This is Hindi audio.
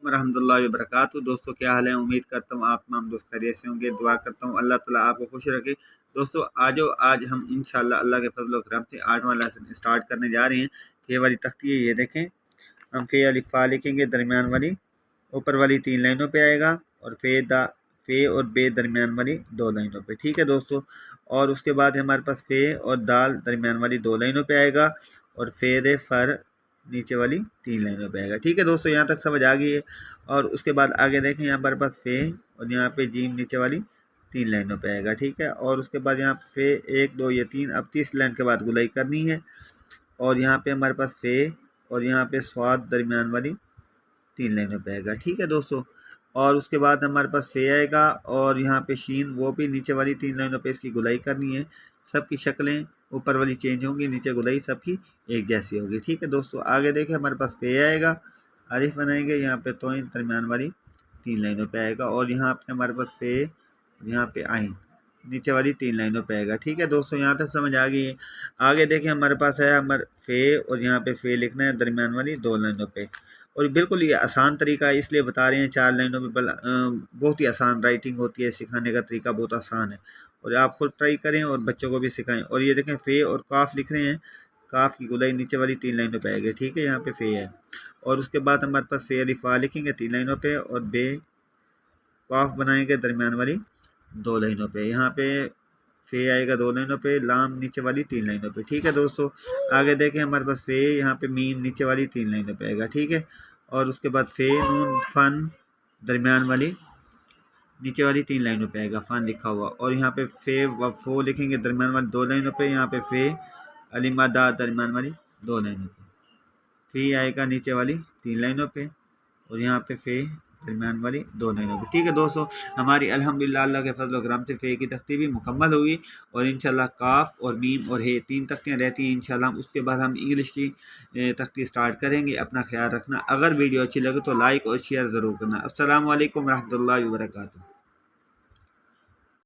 रहमतुल्लाहि व बरकातहू। दोस्तों क्या हाल है, उम्मीद करता हूँ आप तमाम दोस्त खैरियत से होंगे। दुआ करता हूँ अल्लाह ताला आपको खुश रखे। दोस्तों आज हम इंशाल्लाह अल्लाह के फजल व करम से 8वां लेसन स्टार्ट करने जा रहे हैं। ये वाली तख्ती है, ये देखें। हम फे अलिफ फा लिखेंगे, दरमियान वाली ऊपर वाली 3 लाइनों पे आएगा, और फे और बे दरमियान वाली 2 लाइनों पे। ठीक है दोस्तों। और उसके बाद हमारे पास फे और दाल दरमियान वाली 2 लाइनों पे आएगा, और फेर फर नीचे वाली 3 लाइनों पे आएगा। ठीक है दोस्तों, यहाँ तक समझ आ गई है। और उसके बाद आगे देखें, यहाँ पर पास फे और यहाँ पे जीम नीचे वाली 3 लाइनों पे आएगा। ठीक है। और उसके बाद यहाँ फे 1 2 ये 3, अब 30 लाइन के बाद गुलाई करनी है। और यहाँ पे हमारे पास फे और यहाँ पे स्वाद दरमियान वाली 3 लाइनों पे आएगा। ठीक है दोस्तों। और उसके बाद हमारे पास फे आएगा, और यहाँ पे शीन, वो भी नीचे वाली 3 लाइनों पे इसकी गुलाई करनी है। सबकी शक्लें ऊपर वाली चेंज होंगी, नीचे गुलाई सबकी एक जैसी होगी। ठीक है दोस्तों। आगे देखें, हमारे पास फे आएगा, आरिफ बनाएंगे, यहाँ पे तोइन दरमियान वाली 3 लाइनों पे आएगा, और यहाँ पे हमारे पास फे, यहाँ पे आइन नीचे वाली 3 लाइनों पे आएगा। ठीक है दोस्तों, यहाँ तक समझ आ गई है। आगे देखें, हमारे पास है हमारे फे, और यहाँ पे फे लिखना है दरमियान वाली 2 लाइनों पे। और बिल्कुल ये आसान तरीका है, इसलिए बता रहे हैं 4 लाइनों में। बहुत ही आसान राइटिंग होती है, सिखाने का तरीका बहुत आसान है, और आप खुद ट्राई करें और बच्चों को भी सिखाएं। और ये देखें, फे और काफ लिख रहे हैं, काफ की गुलाई नीचे वाली 3 लाइनों पे आएगी। ठीक है, यहाँ पे फे है। और उसके बाद हमारे पास फे अलिफ फा लिखेंगे 3 लाइनों पे, और बे काफ बनाएंगे दरमियान वाली 2 लाइनों पे। यहाँ पे फे आएगा 2 लाइनों पे, लाम नीचे वाली 3 लाइनों पे। ठीक है दोस्तों। आगे देखें, हमारे पास फे, यहाँ पे मीम नीचे वाली 3 लाइनों पे आएगा। ठीक है। और उसके बाद फे नून फन दरमियान वाली नीचे वाली 3 लाइनों पे आएगा, फन लिखा हुआ। और यहाँ पे फे व फो लिखेंगे दरमियान वाली 2 लाइनों पे। यहाँ पे फे अलिमा दा दरमियान वाली 2 लाइनों पे। फी आएगा नीचे वाली 3 लाइनों पे, और यहाँ पे फे दरमियान वाली 2 लाइनों पे। ठीक है दोस्तों, हमारी अल्हम्दुलिल्लाह अल्लाह के फजल व करम से फे की तख्ती भी मुकम्मल हुई। और इंशाल्लाह काफ और मीम और हे 3 तख्तियाँ रहती हैं इंशाल्लाह। उसके बाद हम इंग्लिश की तख्ती स्टार्ट करेंगे। अपना ख्याल रखना। अगर वीडियो अच्छी लगे तो लाइक और शेयर ज़रूर करना। अस्सलामु अलैकुम रहमतुल्लाहि व बरकातहू।